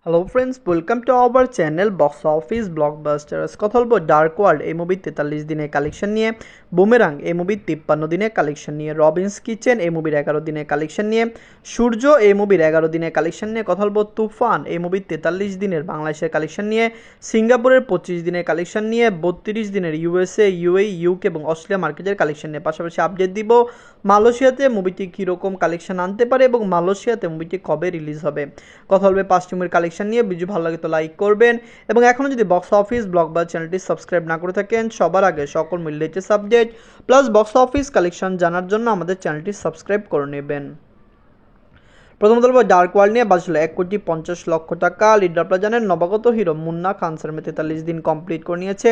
Hello friends, welcome to our channel box office blockbusters. কথা বলবো dark world এই মুভির 43 দিনের কালেকশন নিয়ে, বুমেরাং এই মুভির 53 দিনের কালেকশন নিয়ে, রবিন্স কিচেন এই মুভির 11 দিনের কালেকশন নিয়ে, সূর্য এই মুভির 11 দিনের কালেকশন নিয়ে, কথা বলবো তুফান এই মুভির 43 দিনের বাংলাদেশের কালেকশন নিয়ে, সিঙ্গাপুরের 25 দিনের কালেকশন নিয়ে, 32 দিনের ইউএসএ, ইউএই, ইউকে এবং অস্ট্রেলিয়া মার্কেটের কালেকশন নিয়ে। পাশাপাশি আপডেট দিব মালয়েশিয়াতে মুভিটি কীরকম কালেকশন আনতে পারে এবং মালয়েশিয়াতে মুভিটি কবে রিলিজ হবে। কথা বলবে 5টি মুভির কালেকশন নিয়ে। ভিডিও ভালো লাগে তো লাইক করবেন এবং এখনও যদি বক্স অফিস ব্লকবাস্টার চ্যানেলটি সাবস্ক্রাইব না করে থাকেন, সবার আগে সকল মিল latest update plus box office collection জানার জন্য আমাদের চ্যানেলটি সাবস্ক্রাইব করে নেবেন। প্রথমত বলবো ডার্ক ওয়ার্ল্ড নিয়ে। বাজছিল 1,50,00,000 টাকা। লিডার আপনারা জানেন নবাগত হিরো মুন্না খান স্যার 43 দিন কমপ্লিট করে নিয়েছে।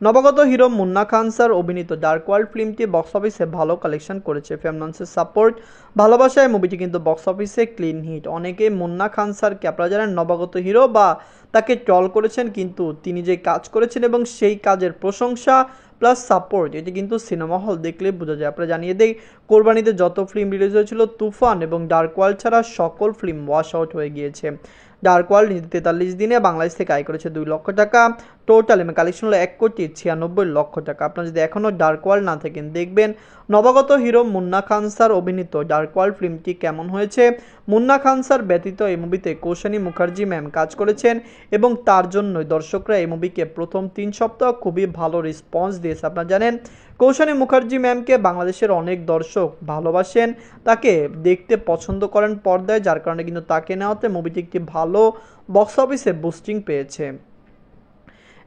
নবাগত হিরো মুন্না খান স্যার অভিনীত ডার্ক ওয়ার্ল্ড ফিল্মটি বক্স অফিসে ভালো কালেকশন করেছে। ফ্যামিলির সাপোর্ট, ভালোবাসায় মুভিটি কিন্তু বক্স অফিসে ক্লিন হিট। অনেকে মুন্না খান স্যারকে আপনারা জানেন নবাগত হিরো বা তাকে ট্রল করেছেন, কিন্তু তিনি যে কাজ করেছেন এবং সেই কাজের প্রশংসা প্লাস সাপোর্ট এটি কিন্তু সিনেমা হল দেখলে বোঝা যায়। আপনারা জানিয়ে দেই কোরবানিতে যত ফিল্ম রিলিজ হয়েছিল তুফান এবং ডার্ক ওয়ার্ল্ড ছাড়া সকল ফিল্ম ওয়াশ আউট হয়ে গিয়েছে। ডার্ক ওয়ার্ল্ড 43 দিনে বাংলাদেশ থেকে আয় করেছে 2 লক্ষ টাকা। টোটাল কালেকশন হলো 1,96,00,000 টাকা। আপনারা যদি এখনও ডার্ক ওয়ার্ল্ড না থাকেন দেখবেন নবাগত হিরো মুন্না খান স্যার অভিনীত ডার্ক ওয়ার্ল্ড ফিল্মটি কেমন হয়েছে। মুন্না খান স্যার ব্যতীত এই মুভিতে কৌশানী মুখার্জি ম্যাম কাজ করেছেন এবং তার জন্যই দর্শকরা এই মুভিকে প্রথম 3 সপ্তাহ খুবই ভালো রেসপন্স দিয়েছে। আপনারা জানেন কৌশানী মুখার্জি ম্যামকে বাংলাদেশের অনেক দর্শক ভালোবাসেন, তাকে দেখতে পছন্দ করেন পর্দায়, যার কারণে কিন্তু তাকে নেওয়াতে মুভিটি একটি ভালো বক্স অফিসে বুস্টিং পেয়েছে।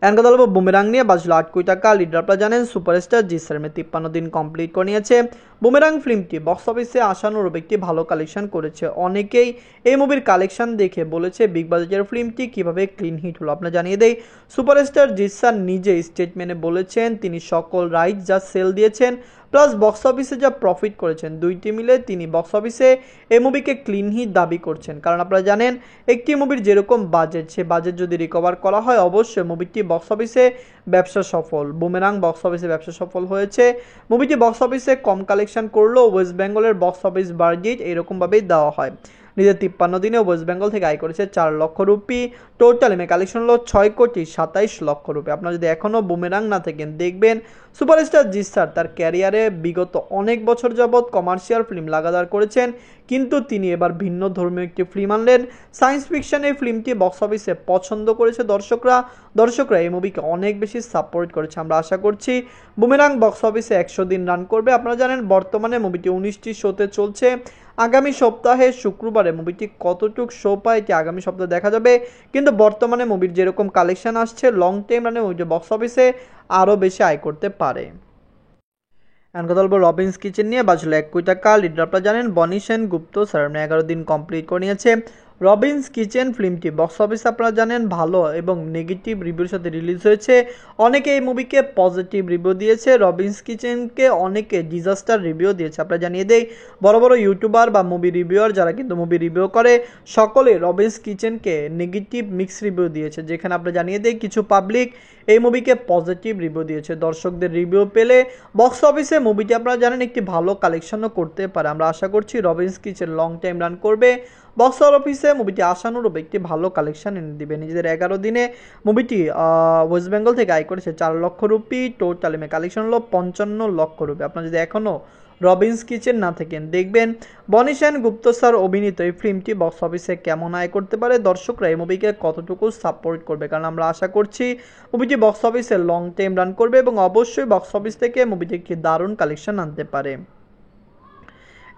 এখন কথা বলবো বুমেরাং নিয়ে। বাজলো 8 কোটি টাকা। লিডার আপনারা জানেন সুপারস্টার জিৎ স্যার 53 দিন কমপ্লিট করে নিয়েছে। বুমেরাং ফিল্মটি বক্স অফিসে আশানুরূপ একটি ভালো কালেকশন করেছে। অনেকেই এই মুভির কালেকশন দেখে বলেছে বিগ বাজেটের ফিল্মটি কিভাবে ক্লিন হিট হলো। আপনারা জানিয়ে দেই সুপারস্টার জিৎ স্যার নিজে স্টেটমেন্টে বলেছেন তিনি সকল রাইট যা সেল দিয়েছেন প্লাস বক্স অফিসে যা প্রফিট করেছেন দুইটি মিলে তিনি বক্স অফিসে এই মুভিকে ক্লিন হিট দাবি করছেন। কারণ আপনারা জানেন একটি মুভির যেরকম বাজেট, সে বাজেট যদি রিকভার করা হয় অবশ্যই মুভিটি বক্স অফিসে ব্যবসা সফল। বুমেরাং বক্স অফিসে ব্যবসা সফল হয়েছে। মুভিটি বক্স অফিসে কম কালেকশন করলেও ওয়েস্ট বেঙ্গলের বক্স অফিস বাজেট এরকমভাবেই দেওয়া হয়। নিজের 53 দিনে ওয়েস্ট বেঙ্গল থেকে আয় করেছে 4 লক্ষ রুপি। টোটাল কালেকশন হলো 6,27,00,000 রুপি। আপনারা যদি এখনও বুমেরাং না থাকেন দেখবেন সুপারস্টার জিৎ স্যার তার ক্যারিয়ারে বিগত অনেক বছর যাবৎ কমার্শিয়াল ফিল্ম লাগাতার করেছেন, কিন্তু তিনি এবার ভিন্ন ধর্মীয় একটি ফিল্ম আনলেন। সায়েন্স ফিকশনের ফিল্মটি বক্স অফিসে পছন্দ করেছে দর্শকরা এই মুভিকে অনেক বেশি সাপোর্ট করেছে। আমরা আশা করছি বুমেরাং বক্স অফিসে 100 দিন রান করবে। আপনারা জানেন বর্তমানে মুভিটি 19টি শোতে চলছে। আগামী সপ্তাহে শুক্রবারে মুভিটি কতটুক শো পায় এটি আগামী সপ্তাহে দেখা যাবে, কিন্তু বর্তমানে মুভির যেরকম কালেকশন আসছে লং টাইম রানে মুভিটি বক্স অফিসে আরও বেশি আয় করতে পারে। এখন কথা বলবো রবিন্স কিচেন নিয়ে। বাজলো 1 কোটি টাকা। লিডার আপনারা জানেন বনি সেন গুপ্ত স্যার 11 দিন কমপ্লিট করে নিয়েছে। রবিন্স কিচেন ফিল্মটি বক্স অফিসে আপনারা জানেন ভালো এবং নেগেটিভ রিভিউর সাথে রিলিজ হয়েছে। অনেকে এই মুভিকে পজিটিভ রিভিউ দিয়েছে, রবিন্স কিচেনকে অনেকে ডিজাস্টার রিভিউ দিয়েছে। আপনারা জানিয়ে দেই বড় বড় ইউটিউবার বা মুভি রিভিউয়ার যারা কিন্তু মুভি রিভিউ করে সকলে রবিন্স কিচেনকে নেগেটিভ মিক্স রিভিউ দিয়েছে, যেখানে আপনারা জানিয়ে দেই কিছু পাবলিক এই মুভিকে পজিটিভ রিভিউ দিয়েছে। দর্শকদের রিভিউ পেলে বক্স অফিসে মুভিটি আপনারা জানেন একটি ভালো কালেকশনও করতে পারে। আমরা আশা করছি Robbins kitchen long time run করবে। বক্স অফিসে মুভিটি আশানুরূপ একটি ভালো কালেকশন এনে দিবে। নিজেদের 11 দিনে মুভিটি ওয়েস্ট বেঙ্গল থেকে আয় করেছে 4 লক্ষ রুপি। টোটাল কালেকশন হলো 55 লক্ষ রুপি। আপনারা যদি এখনও রবিন্স কিচেন না থাকেন দেখবেন বনি সেন গুপ্ত স্যার অভিনীত এই ফিল্মটি বক্স অফিসে কেমন আয় করতে পারে, দর্শকরা এই মুভিকে কতটুকু সাপোর্ট করবে। কারণ আমরা আশা করছি মুভিটি বক্স অফিসে লং টাইম রান করবে এবং অবশ্যই বক্স অফিস থেকে মুভিটি একটি দারুণ কালেকশন আনতে পারে।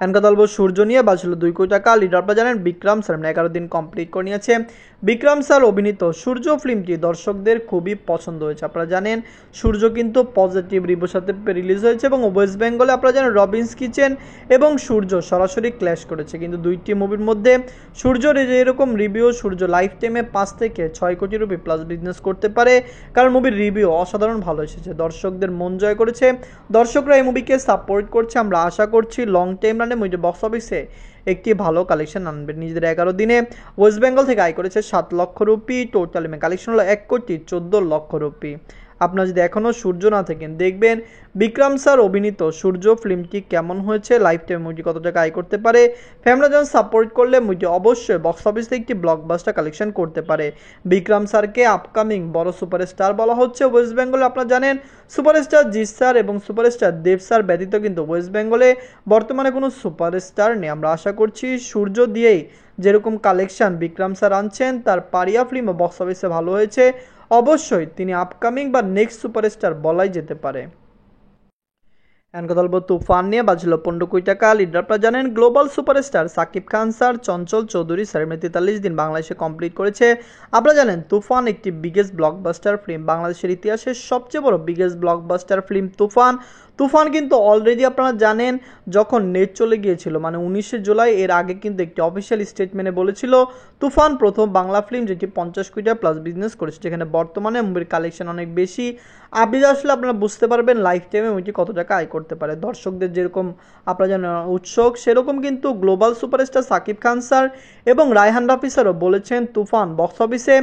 এখন কথা বলবো সূর্য নিয়ে। বাজলো 2 কোটি টাকা। লিডার আপনারা জানেন বিক্রম স্যার 11 দিন কমপ্লিট করে নিয়েছে। বিক্রম স্যার অভিনীত সূর্য ফিল্মটি দর্শকদের খুবই পছন্দ হয়েছে। আপনারা জানেন সূর্য কিন্তু পজিটিভ রিভিউর সাথে রিলিজ হয়েছে এবং ওয়েস্ট বেঙ্গলে আপনারা জানেন রবিন্স কিচেন এবং সূর্য সরাসরি ক্ল্যাশ করেছে, কিন্তু দুইটি মুভির মধ্যে সূর্যর এরকম রিভিউ সূর্য লাইফ টাইমে 5 থেকে 6 কোটি রুপি প্লাস বিজনেস করতে পারে, কারণ মুভির রিভিউ অসাধারণ ভালো এসেছে, দর্শকদের মন জয় করেছে, দর্শকরা এই মুভিকে সাপোর্ট করছে। আমরা আশা করছি লং টাইম রানে মুভিটি বক্স অফিসে একটি ভালো কালেকশন আনবে। নিজেদের 11 দিনে ওয়েস্ট বেঙ্গল থেকে আয় করেছে 7 লক্ষ রুপি। টোটাল কালেকশন হলো 1,14,00,000 রুপি। আপনারা যদি এখনও সূর্য না থাকেন দেখবেন বিক্রম স্যার অভিনীত সূর্য ফিল্মটি কেমন হয়েছে, লাইফ টাইম মুভি কত টাকা আয় করতে পারে। ফ্যামিলি জন সাপোর্ট করলে মুভি অবশ্যই বক্স অফিসে একটি ব্লকবাস্টার কালেকশন করতে পারে। বিক্রম স্যারকে আপকামিং বড় সুপারস্টার বলা হচ্ছে ওয়েস্ট বেঙ্গলে। আপনারা জানেন সুপারস্টার জিৎ স্যার এবং সুপারস্টার দেব স্যার ব্যতীত কিন্তু ওয়েস্ট বেঙ্গলে বর্তমানে কোনো সুপারস্টার নেই। আমরা আশা করছি সূর্য দিয়েই যেরকম কালেকশন বিক্রম স্যার আনছেন, তার পারিয়া ফিল্মও বক্স অফিসে ভালো হয়েছে, অবশ্যই তিনি আপকামিং বা নেক্সট সুপারস্টার বলাই যেতে পারে। এখন কথা বলবো তুফান নিয়ে। বাজছিল 15 কোটি টাকা। লিডার আপনারা জানেন global superstar Shakib Khan sir Chanchal Chowdhury sir 43 দিন বাংলাদেশে কমপ্লিট করেছে। আপনারা জানেন তুফান একটি বিগেস্ট ব্লকবাস্টার ফিল্ম, বাংলাদেশের ইতিহাসের সবচেয়ে বড় বিগেস্ট ব্লকবাস্টার ফিল্ম তুফান। তুফান কিন্তু অলরেডি আপনারা জানেন যখন নেট চলে গিয়েছিল মানে 19শে জুলাই, এর আগে কিন্তু একটি অফিসিয়াল স্টেটমেন্টে বলেছিল তুফান প্রথম বাংলা ফিল্ম যেটি 50 কোটি প্লাস বিজনেস করেছে, যেখানে বর্তমানে মুভির কালেকশন অনেক বেশি। আপনি আসলে আপনারা বুঝতে পারবেন লাইফ টাইমে মুভিটি কত টাকা আয় করতে পারে। দর্শকদের যেরকম আপনারা জানেন উৎসুক, সেরকম কিন্তু global superstar Shakib Khan sir এবং রায়হান রাফি স্যারও বলেছেন তুফান বক্স অফিসে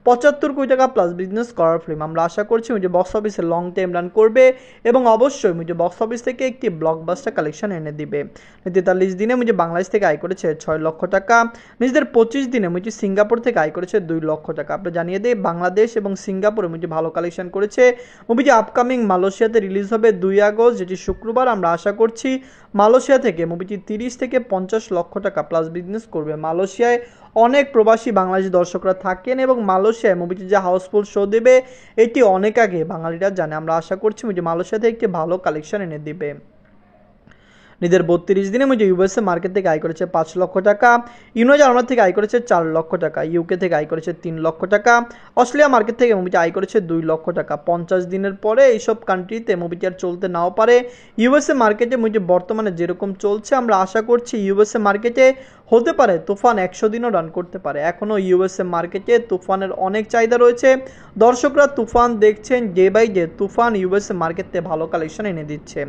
75 কোটি টাকা প্লাস বিজনেস করার ফিল্ম। আমরা আশা করছি মুভি বক্স অফিসে লং টাইম রান করবে এবং অবশ্যই মুভি বক্স অফিস থেকে একটি ব্লকবাস্টার কালেকশন এনে দিবে। 43 দিনে মুভি বাংলাদেশ থেকে আয় করেছে 6 লক্ষ টাকা। নিজেদের 25 দিনে মুভি সিঙ্গাপুর থেকে আয় করেছে 2 লক্ষ টাকা। আপনি জানিয়ে দেই বাংলাদেশ এবং সিঙ্গাপুরে মুভি ভালো কালেকশন করেছে। মুভিটি আপকামিং মালয়েশিয়াতে রিলিজ হবে 2 আগস্ট, যেটি শুক্রবার। আমরা আশা করছি মালয়েশিয়া থেকে মুভিটি 30 থেকে 50 লক্ষ টাকা প্লাস বিজনেস করবে। মালয়েশিয়ায় অনেক প্রবাসী বাংলাদেশি দর্শকরা থাকেন এবং মালয়েশিয়ায় মুভিটি যে হাউসফুল শো দেবে এটি অনেক আগে বাঙালিরা জানে। আমরা আশা করছি মুভি মালয়েশিয়াতে একটি ভালো কালেকশন এনে দিবে। নিজের 32 দিনে মুভি ইউএসএ মার্কেট থেকে আয় করেছে 5 লক্ষ টাকা, ইউনাইটেড আরব থেকে আয় করেছে 4 লক্ষ টাকা, ইউকে থেকে আয় করেছে 3 লক্ষ টাকা, অস্ট্রেলিয়া মার্কেট থেকে মুভিটি আয় করেছে 2 লক্ষ টাকা। 50 দিনের পরে এইসব কান্ট্রিতে মুভিটি আর চলতে নাও পারে। ইউএসএ মার্কেটে মুভিটি বর্তমানে যেরকম চলছে আমরা আশা করছি ইউএসএ মার্কেটে হতে পারে তুফান 100 দিনও রান করতে পারে। এখনও ইউএসএ মার্কেটে তুফানের অনেক চাহিদা রয়েছে। দর্শকরা তুফান দেখছেন, day by day Toofan USA মার্কেটে ভালো কালেকশন এনে দিচ্ছে।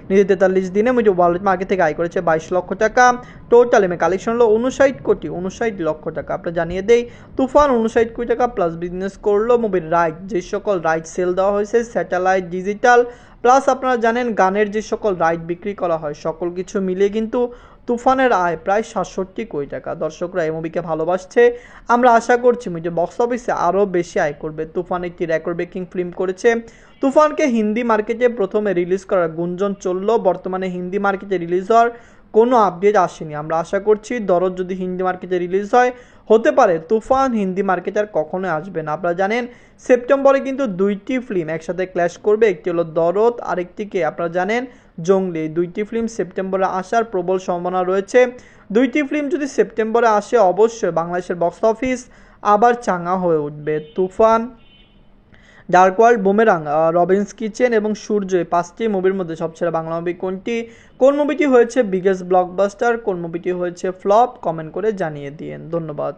নিজে 43 দিনে মুভি ওয়ার্ল্ড মার্কেট থেকে আয় করেছে 22 লক্ষ টাকা। টোটাল এমএ কালেকশন হলো 59 লক্ষ টাকা। আপনারা জানিয়ে দেই তুফান 59 কোটি টাকা প্লাস বিজনেস করলো। মুভির রাইট যে সকল রাইট সেল দেওয়া হয়েছে স্যাটেলাইট, ডিজিটাল প্লাস আপনারা জানেন গানের যে সকল রাইট বিক্রি করা হয় সকল কিছু মিলিয়ে কিন্তু তুফানের আয় প্রায় 67 কোটি টাকা। দর্শকরা এই মুভিকে ভালোবাসছে। আমরা আশা করছি মুভি বক্স অফিসে আরও বেশি আয় করবে। তুফান একটি রেকর্ড ব্রেকিং ফিল্ম করেছে। তুফানকে হিন্দি মার্কেটে প্রথমে রিলিজ করার গুঞ্জন চলল, বর্তমানে হিন্দি মার্কেটে রিলিজ হওয়ার কোনো আপডেট আসেনি। আমরা আশা করছি দরদ যদি হিন্দি মার্কেটে রিলিজ হয় হতে পারে তুফান হিন্দি মার্কেটে আর কখনোই আসবে না। আপনারা জানেন সেপ্টেম্বরে কিন্তু 2টি ফিল্ম একসাথে ক্ল্যাশ করবে, একটি হলো দরদ আরেকটিকে আপনারা জানেন জঙ্গলি। 2টি ফিল্ম সেপ্টেম্বরে আসার প্রবল সম্ভাবনা রয়েছে। 2টি ফিল্ম যদি সেপ্টেম্বরে আসে অবশ্যই বাংলাদেশের বক্স অফিস আবার চাঙ্গা হয়ে উঠবে। Toofan, Dark World, Boomerang, Robins Kitchen এবং সূর্য, এই 5টি মুভির মধ্যে সবচেয়ে বাংলা মুভি কোনটি? কোন মুভিটি হয়েছে বিগেস্ট ব্লকবাস্টার, কোন মুভিটি হয়েছে ফ্লপ? কমেন্ট করে জানিয়ে দিন। ধন্যবাদ।